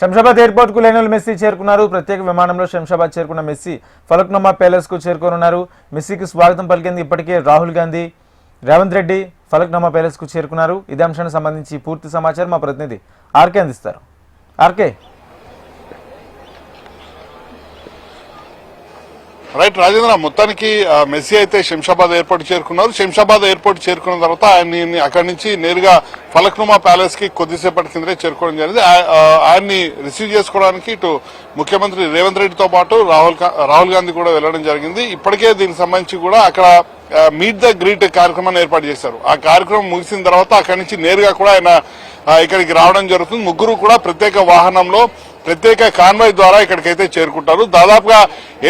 Shamshabad airport కు Lionel messy చేరుకున్నారు. ప్రత్యేక విమానంలో శంషాబాద్ చేరుకున్న మెస్సీ ఫలక్నుమా ప్యాలెస్ కు చేరుకోనున్నారు. మెస్సీకి స్వాగతం పలికేందుకు ఇప్పటికే రాహుల్ గాంధీ, రేవంత్ రెడ్డి ఫలక్నుమా ప్యాలెస్ కు చేరుకున్నారు. ఇదే అంశానికి సంబంధించి పూర్తి సమాచారం మా ప్రతినిధి ఆర్కే అందిస్తారు. ఆర్కే. రైట్ రాజేంద్ర, మొత్తానికి మెస్సీ అయితే శంషాబాద్ ఎయిర్పోర్ట్ చేరుకున్నారు. శంషాబాద్ ఎయిర్పోర్ట్ చేరుకున్న తర్వాత ఆయన్ని అక్కడి నుంచి నేరుగా ఫలక్నుమా ప్యాలెస్ కి కొద్దిసేపటి కిందనే చేరుకోవడం జరిగింది. ఆయన్ని రిసీవ్ చేసుకోవడానికి ఇటు ముఖ్యమంత్రి రేవంత్ రెడ్డితో పాటు రాహుల్ గాంధీ కూడా వెళ్లడం జరిగింది. ఇప్పటికే దీనికి సంబంధించి కూడా అక్కడ మీట్ ద గ్రీట్ కార్యక్రమాన్ని ఏర్పాటు చేశారు. ఆ కార్యక్రమం ముగిసిన తర్వాత అక్కడి నుంచి నేరుగా కూడా ఆయన ఇక్కడికి రావడం జరుగుతుంది. ముగ్గురు కూడా ప్రత్యేక వాహనంలో ప్రత్యేక కాన్వాయ్ ద్వారా ఇక్కడికైతే చేరుకుంటారు. దాదాపుగా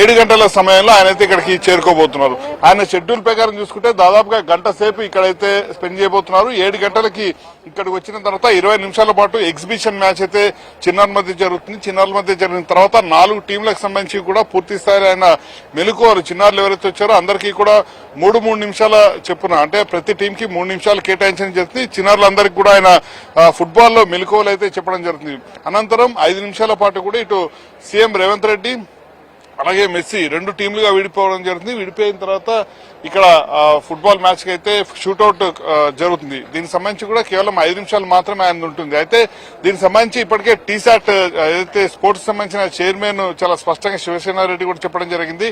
7 గంటల సమయంలో ఆయనైతే ఇక్కడికి చేరుకోబోతున్నారు. ఆయన షెడ్యూల్ ప్రకారం చూసుకుంటే దాదాపుగా గంట సేపు ఇక్కడైతే స్పెండ్ చేయబోతున్నారు. 7 గంటలకి ఇక్కడికి వచ్చిన తర్వాత 20 నిమిషాల పాటు ఎగ్జిబిషన్ మ్యాచ్ అయితే చిన్నారుల మధ్య జరుగుతుంది. చిన్నారుల మధ్య జరిగిన తర్వాత 4 టీంలకు సంబంధించి కూడా పూర్తి స్థాయిలో ఆయన మెలుకువారు చిన్నారులు ఎవరైతే వచ్చారో అందరికీ కూడా 3 నిమిషాల చెప్పున అంటే ప్రతి టీం కి 3 నిమిషాలు కేటాయించడం జరుగుతుంది. చిన్నారులందరికీ కూడా ఆయన ఫుట్బాల్ లో మెలుకువలు అయితే చెప్పడం జరుగుతుంది. అనంతరం 5 నిమిషాల పాటు కూడా ఇటు సీఎం రేవంత్ రెడ్డి అలాగే మెస్సీ 2 టీంలుగా విడిపోవడం జరుగుతుంది. విడిపోయిన తర్వాత ఇక్కడ ఫుట్బాల్ మ్యాచ్ కి అయితే షూట్అవుట్ జరుగుతుంది. దీనికి సంబంధించి కూడా కేవలం 5 నిమిషాలు మాత్రమే ఆయన ఉంటుంది. అయితే దీనికి సంబంధించి ఇప్పటికే టీసాట్ ఏదైతే స్పోర్ట్స్ సంబంధించిన చైర్మన్ చాలా స్పష్టంగా శివసేనారెడ్డి కూడా చెప్పడం జరిగింది.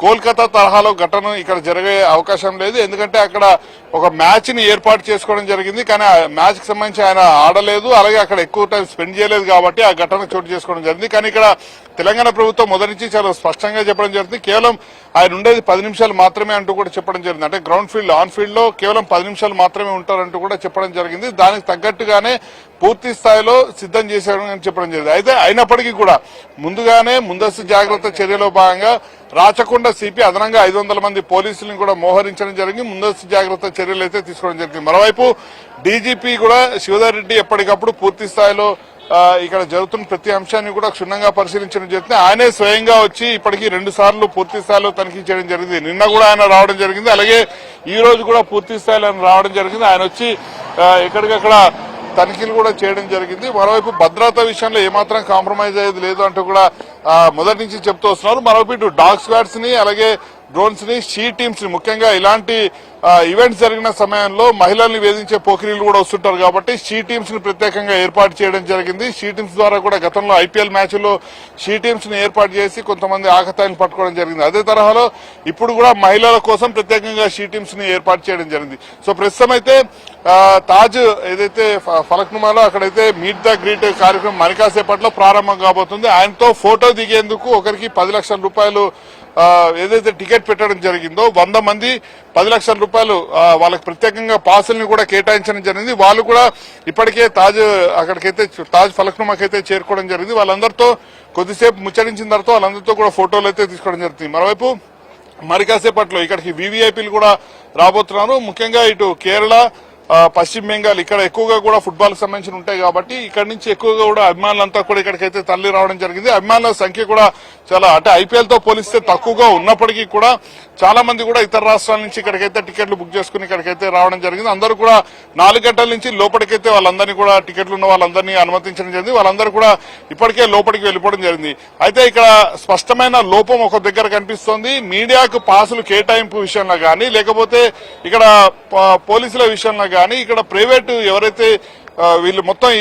కోల్కతా తరహాలో ఘటన ఇక్కడ జరిగే అవకాశం లేదు. ఎందుకంటే అక్కడ ఒక మ్యాచ్ ని ఏర్పాటు చేసుకోవడం జరిగింది. కానీ ఆ మ్యాచ్ కి సంబంధించి ఆయన ఆడలేదు, అలాగే అక్కడ ఎక్కువ టైం స్పెండ్ చేయలేదు కాబట్టి ఆ ఘటన చోటు చేసుకోవడం జరిగింది. కానీ ఇక్కడ తెలంగాణ ప్రభుత్వం మొదటి నుంచి చాలా స్పష్టంగా చెప్పడం జరుగుతుంది. కేవలం ఆయన ఉండేది 10 నిమిషాలు మాత్రమే అంటూ కూడా చెప్పడం జరిగింది. అంటే గ్రౌండ్ ఫీల్డ్ ఆన్ ఫీల్డ్ లో కేవలం 10 నిమిషాలు మాత్రమే ఉంటారంటూ కూడా చెప్పడం జరిగింది. దానికి తగ్గట్టుగానే పూర్తి స్థాయిలో సిద్ధం చేశారని చెప్పడం జరిగింది. అయితే అయినప్పటికీ కూడా ముందుగానే ముందస్తు జాగ్రత్త చర్యలో భాగంగా రాచకొండ సిపి అదనంగా 500 మంది పోలీసులను కూడా మోహరించడం జరిగింది. ముందస్తు జాగ్రత్త చర్యలు అయితే తీసుకోవడం జరిగింది. మరోవైపు డీజీపీ కూడా శివధర్ రెడ్డి ఎప్పటికప్పుడు పూర్తి స్థాయిలో ఇక్కడ జరుగుతున్న ప్రతి అంశాన్ని కూడా క్షుణ్ణంగా పరిశీలించడం జరుగుతుంది. ఆయనే స్వయంగా వచ్చి ఇప్పటికీ 2 సార్లు పూర్తి స్థాయిలో తనిఖీ చేయడం జరిగింది. నిన్న కూడా ఆయన రావడం జరిగింది, అలాగే ఈ రోజు కూడా పూర్తి స్థాయిలో ఆయన రావడం జరిగింది. ఆయన వచ్చి ఎక్కడికక్కడ తనిఖీలు కూడా చేయడం జరిగింది. మరోవైపు భద్రతా విషయంలో ఏమాత్రం కాంప్రమైజ్ అయ్యేది లేదు అంటూ కూడా మొదటి నుంచి చెప్తూ వస్తున్నారు. మరోవైపు ఇటు డాగ్ స్క్వాడ్స్ ని అలాగే డ్రోన్స్ ని షీ టీమ్స్ ని ముఖ్యంగా ఇలాంటి ఈవెంట్స్ జరిగిన సమయంలో మహిళల్ని వేధించే పోకిరీలు కూడా వస్తుంటారు కాబట్టి షీ టీమ్స్ ని ప్రత్యేకంగా ఏర్పాటు చేయడం జరిగింది. షీ టీమ్స్ ద్వారా కూడా గతంలో ఐపీఎల్ మ్యాచ్లో షీ టీమ్స్ ని ఏర్పాటు చేసి కొంతమంది ఆకతాయిని పట్టుకోవడం జరిగింది. అదే తరహాలో ఇప్పుడు కూడా మహిళల కోసం ప్రత్యేకంగా షీ టీమ్స్ ని ఏర్పాటు చేయడం జరిగింది. సో ప్రస్తుతం అయితే తాజ్ ఏదైతే ఫలక్నుమాలో అక్కడైతే మీట్ ద గ్రీట్ కార్యక్రమం మరికాసేపట్లో ప్రారంభం కాబోతుంది. ఆయనతో ఫోటో దిగేందుకు ఒకరికి 10 లక్షల రూపాయలు ఏదైతే టికెట్ పెట్టడం జరిగిందో 100 మంది 10 లక్షల రూపాయలు వాళ్ళకి ప్రత్యేకంగా పాసుల్ని కూడా కేటాయించడం జరిగింది. వాళ్ళు కూడా ఇప్పటికే అక్కడికైతే తాజ్ ఫలక్నుమాకైతే చేరుకోవడం జరిగింది. వాళ్ళందరితో కొద్దిసేపు ముచ్చరించిన తర్వాత వాళ్ళందరితో కూడా ఫోటోలు అయితే తీసుకోవడం జరుగుతుంది. మరోవైపు మరి కాసేపట్లో ఇక్కడికి వీవీఐపీలు కూడా రాబోతున్నారు. ముఖ్యంగా ఇటు కేరళ, పశ్చిమ బెంగాల్ ఇక్కడ ఎక్కువగా కూడా ఫుట్బాల్ కి సంబంధించి ఉంటాయి కాబట్టి ఇక్కడ నుంచి ఎక్కువగా కూడా అభిమానులంతా కూడా ఇక్కడికైతే తరలి రావడం జరిగింది. అభిమానుల సంఖ్య కూడా చాలా అంటే ఐపీఎల్ తో పోలిస్తే తక్కువగా ఉన్నప్పటికీ కూడా చాలా మంది కూడా ఇతర రాష్ట్రాల నుంచి ఇక్కడికైతే టికెట్లు బుక్ చేసుకుని ఇక్కడికైతే రావడం జరిగింది. అందరూ కూడా 4 గంటల నుంచి లోపలికైతే వాళ్ళందరినీ కూడా టికెట్లు ఉన్న వాళ్ళందరినీ అనుమతించడం జరిగింది. వాళ్ళందరూ కూడా ఇప్పటికే లోపలికి వెళ్ళిపోవడం జరిగింది. అయితే ఇక్కడ స్పష్టమైన లోపం ఒక దగ్గర కనిపిస్తోంది. మీడియాకు పాసులు కేటాయింపు విషయంలో గానీ లేకపోతే ఇక్కడ పోలీసుల విషయంలో గానీ ఇక్కడ ప్రైవేటు ఎవరైతే వీళ్ళు మొత్తం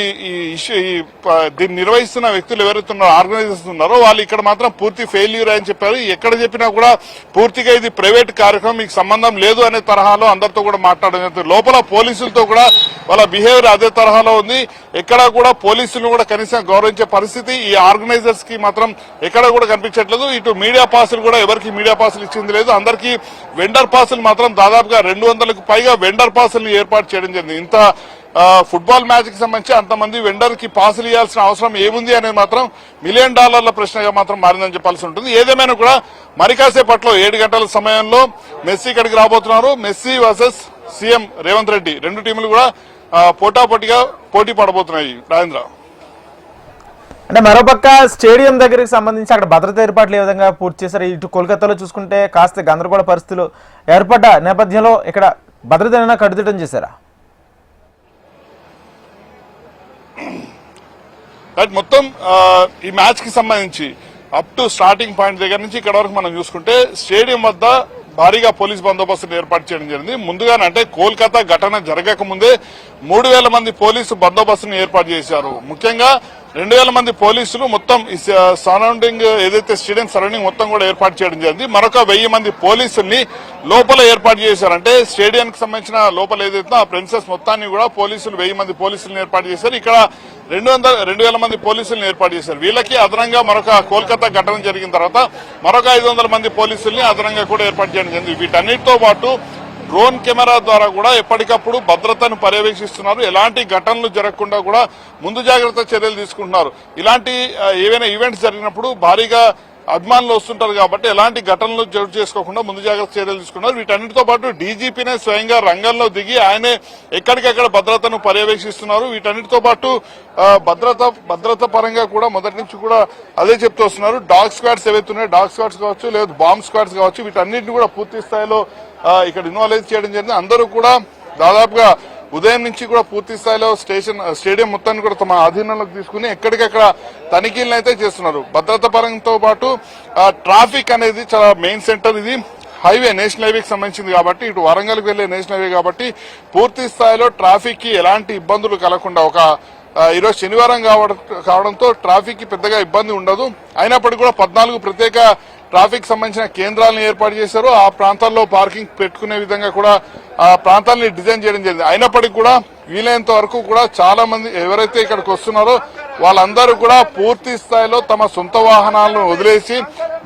దీన్ని నిర్వహిస్తున్న వ్యక్తులు ఎవరైతే ఉన్నారో ఆర్గనైజర్స్ ఉన్నారో వాళ్ళు ఇక్కడ మాత్రం పూర్తి ఫెయిల్యూర్ అని చెప్పారు. ఎక్కడ చెప్పినా కూడా పూర్తిగా ఇది ప్రైవేట్ కార్యక్రమం, మీకు సంబంధం లేదు అనే తరహాలో అందరితో కూడా మాట్లాడడం జరుగుతుంది. లోపల పోలీసులతో కూడా వాళ్ళ బిహేవియర్ అదే తరహాలో ఉంది. ఎక్కడ కూడా పోలీసులను కూడా కనీసం గౌరవించే పరిస్థితి ఈ ఆర్గనైజర్స్ కి మాత్రం ఎక్కడ కూడా కనిపించట్లేదు. ఇటు మీడియా పాసులు కూడా ఎవరికి మీడియా పాసులు ఇచ్చింది లేదు. అందరికీ వెండర్ పాసులు మాత్రం దాదాపుగా 200కు పైగా వెండర్ పాసులు ఏర్పాటు చేయడం జరిగింది. ఇంత ఫుట్బాల్ మ్యాచ్ కి సంబంధించి అంతమంది వెండర్ కి పాసులు ఇవ్వాల్సిన అవసరం ఏముంది అనేది మాత్రం $1 మిలియన్ ప్రశ్నగా మాత్రం మారిందని చెప్పాల్సి ఉంటుంది. ఏదేమైనా కూడా మరి కాసేపట్లో 7 గంటల సమయంలో మెస్సీ ఇక్కడికి రాబోతున్నారు. Messi versus CM Revanth Reddy 2 టీంలు కూడా పోటాపోటీగా పోటీ పడబోతున్నాయి. రాజేంద్ర, అంటే మరోపక్క స్టేడియం దగ్గరికి సంబంధించి అక్కడ భద్రతా ఏర్పాట్లు ఏ విధంగా పూర్తి చేశారు? ఇటు కోల్కతాలో చూసుకుంటే కాస్త గందరగోళ పరిస్థితులు ఏర్పడ్డ నేపథ్యంలో ఇక్కడ భద్రతనైనా కట్టుదిట్టం చేశారా? రైట్ మొత్తం ఈ మ్యాచ్ కి సంబంధించి అప్ టు స్టార్టింగ్ పాయింట్ దగ్గర నుంచి ఇక్కడ వరకు మనం చూసుకుంటే స్టేడియం వద్ద భారీగా పోలీస్ బందోబస్తును ఏర్పాటు చేయడం జరిగింది. ముందుగానే అంటే కోల్కతా ఘటన జరగక ముందే 3000 మంది పోలీసు బందోబస్తును ఏర్పాటు చేశారు. ముఖ్యంగా 2000 మంది పోలీసులు మొత్తం సరౌండింగ్ ఏదైతే స్టేడియం సరౌండింగ్ మొత్తం కూడా ఏర్పాటు చేయడం జరిగింది. మరొక 1000 మంది పోలీసుల్ని లోపల ఏర్పాటు చేశారు. అంటే స్టేడియానికి సంబంధించిన లోపల ఏదైతే ఆ ప్రిన్సెస్ మొత్తాన్ని కూడా పోలీసులు 1000 మంది పోలీసులను ఏర్పాటు చేశారు. ఇక్కడ 2000 మంది పోలీసులను ఏర్పాటు చేశారు. వీళ్ళకి అదనంగా మరొక కోల్కతా ఘటన జరిగిన తర్వాత మరొక 500 మంది పోలీసుల్ని అదనంగా కూడా ఏర్పాటు చేయడం జరిగింది. వీటన్నిటితో పాటు డ్రోన్ కెమెరా ద్వారా కూడా ఎప్పటికప్పుడు భద్రతను పర్యవేక్షిస్తున్నారు. ఎలాంటి ఘటనలు జరగకుండా కూడా ముందు జాగ్రత్త చర్యలు తీసుకుంటున్నారు. ఇలాంటి ఏవైనా ఈవెంట్స్ జరిగినప్పుడు భారీగా అభిమానులు వస్తుంటారు కాబట్టి ఎలాంటి ఘటనలు జోడు చేసుకోకుండా ముందు జాగ్రత్త చర్యలు తీసుకున్నారు. వీటన్నిటితో పాటు డీజీపీనే స్వయంగా రంగంలో దిగి ఆయనే ఎక్కడికెక్కడ భద్రతను పర్యవేక్షిస్తున్నారు. వీటన్నిటితో పాటు భద్రత పరంగా కూడా మొదటి నుంచి కూడా అదే చెప్తూ వస్తున్నారు. డాగ్ స్క్వాడ్స్ ఏవైతే ఉన్నాయో డాగ్ స్క్వాడ్స్ కావచ్చు లేదా బాంబ్ స్క్వాడ్స్ కావచ్చు వీటన్నిటిని కూడా పూర్తి స్థాయిలో ఇక్కడ ఇన్వాల్వ్ చేయడం జరిగింది. అందరూ కూడా దాదాపుగా ఉదయం నుంచి కూడా పూర్తి స్థాయిలో స్టేడియం మొత్తాన్ని కూడా తమ ఆధీనంలోకి తీసుకుని ఎక్కడికక్కడ తనిఖీలను అయితే చేస్తున్నారు. భద్రత పరంతో పాటు ట్రాఫిక్ అనేది చాలా మెయిన్ సెంటర్. ఇది హైవే నేషనల్ హైవేకి సంబంధించింది కాబట్టి ఇటు వరంగల్కి వెళ్లే నేషనల్ హైవే కాబట్టి పూర్తి స్థాయిలో ట్రాఫిక్ కి ఎలాంటి ఇబ్బందులు కలగకుండా ఈరోజు శనివారం కావడంతో ట్రాఫిక్ కి పెద్దగా ఇబ్బంది ఉండదు. అయినప్పటికీ కూడా 14 ప్రత్యేక ట్రాఫిక్ సంబంధించిన కేంద్రాలను ఏర్పాటు చేశారు. ఆ ప్రాంతాల్లో పార్కింగ్ పెట్టుకునే విధంగా కూడా ఆ ప్రాంతాలని డిజైన్ చేయడం జరిగింది. అయినప్పటికీ కూడా వీలైనంత వరకు కూడా చాలా మంది ఎవరైతే ఇక్కడికి వస్తున్నారో వాళ్ళందరూ కూడా పూర్తి స్థాయిలో తమ సొంత వాహనాలను వదిలేసి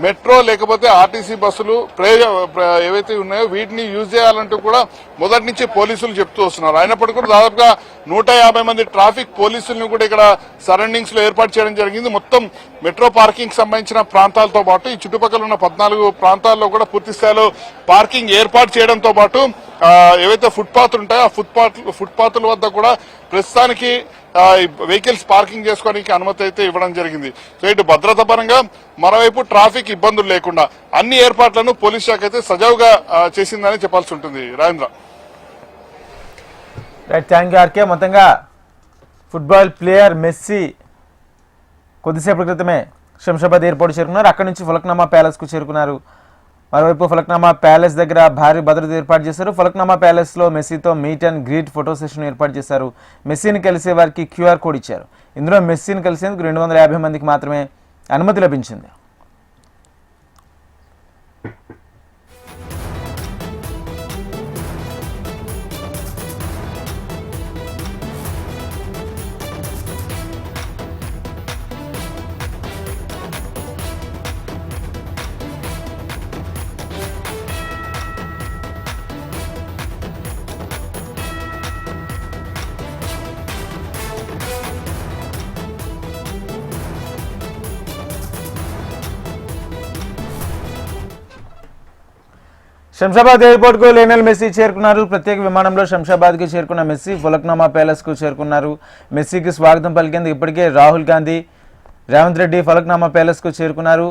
మెట్రో లేకపోతే ఆర్టీసీ బస్సులు ఏవైతే ఉన్నాయో వీటిని యూజ్ చేయాలంటూ కూడా మొదటి నుంచి పోలీసులు చెప్తూ వస్తున్నారు. అయినప్పటికీ కూడా దాదాపుగా 150 మంది ట్రాఫిక్ పోలీసులను కూడా ఇక్కడ సరౌండింగ్స్ లో ఏర్పాటు చేయడం జరిగింది. మొత్తం మెట్రో పార్కింగ్ సంబంధించిన ప్రాంతాలతో పాటు ఈ చుట్టుపక్కల ఉన్న 14 ప్రాంతాల్లో కూడా పూర్తి స్థాయిలో పార్కింగ్ ఏర్పాటు చేయడంతో పాటు ఏవైతే ఫుట్పాత్లు ఉంటాయో ఆ ఫుట్పాత్ల వద్ద కూడా ప్రస్తుతానికి వెహికల్స్ పార్కింగ్ చేసుకోవడానికి అనుమతి అయితే ఇవ్వడం జరిగింది. సో ఇటు భద్రత పరంగా మరోవైపు ట్రాఫిక్ ఇబ్బందులు లేకుండా అన్ని ఏర్పాట్లను పోలీస్ శాఖ అయితే సజావుగా చేసిందని చెప్పాల్సి ఉంటుంది. Rajendra right, thank you RK. మొత్తంగా ఫుట్బాల్ ప్లేయర్ మెస్సీ కొద్దిసేపటి క్రితమే శంషాబాద్ ఎయిర్పోర్ట్ చేరుకున్నారు. అక్కడి నుంచి ఫలక్నామా ప్యాలెస్కు చేరుకున్నారు. మరోవైపు ఫలక్నామా ప్యాలెస్ దగ్గర భారీ భద్రత ఏర్పాటు చేశారు. ఫలక్నామా ప్యాలెస్లో మెస్సీతో meet and greet photo session ఏర్పాటు చేశారు. మెస్సీని కలిసే వారికి క్యూఆర్ కోడ్ ఇచ్చారు. ఇందులో మెస్సీని కలిసేందుకు 250 మందికి మాత్రమే అనుమతి లభించింది. శంషాబాద్ ఎయిర్పోర్ట్ కు లయనల్ మెస్సీ చేరుకున్నారు. ప్రత్యేక విమానంలో శంషాబాద్ కి చేరుకున్న మెస్సీ ఫలక్నామా ప్యాలెస్ కు చేరుకున్నారు. మెస్సీకి స్వాగతం పలికేందుకు ఇప్పటికే రాహుల్ గాంధీ, రేవంత్ రెడ్డి ఫలక్నామా ప్యాలెస్ కు చేరుకున్నారు.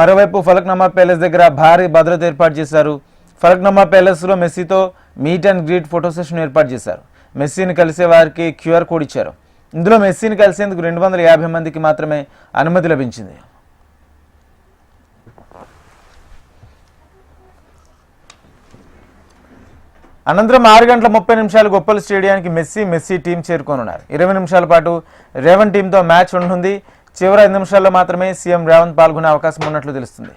మరోవైపు ఫలక్నామా ప్యాలెస్ దగ్గర భారీ భద్రత ఏర్పాటు చేశారు. ఫలక్నామా ప్యాలెస్ లో మెస్సీతో meet and greet photo session ఏర్పాటు చేశారు. మెస్సీని కలిసే వారికి క్యూఆర్ కోడ్ ఇచ్చారు. ఇందులో మెస్సీని కలిసేందుకు 250 మందికి మాత్రమే అనుమతి లభించింది. అనంతరం 6:30 గొప్పల స్టేడియానికి మెస్సీ టీం చేరుకోనున్నారు. 20 నిమిషాల పాటు రేవంత్ టీంతో మ్యాచ్ ఉంటుంది. చివరి 5 నిమిషాల్లో మాత్రమే సీఎం రేవంత్ పాల్గొనే అవకాశం ఉన్నట్లు తెలుస్తుంది.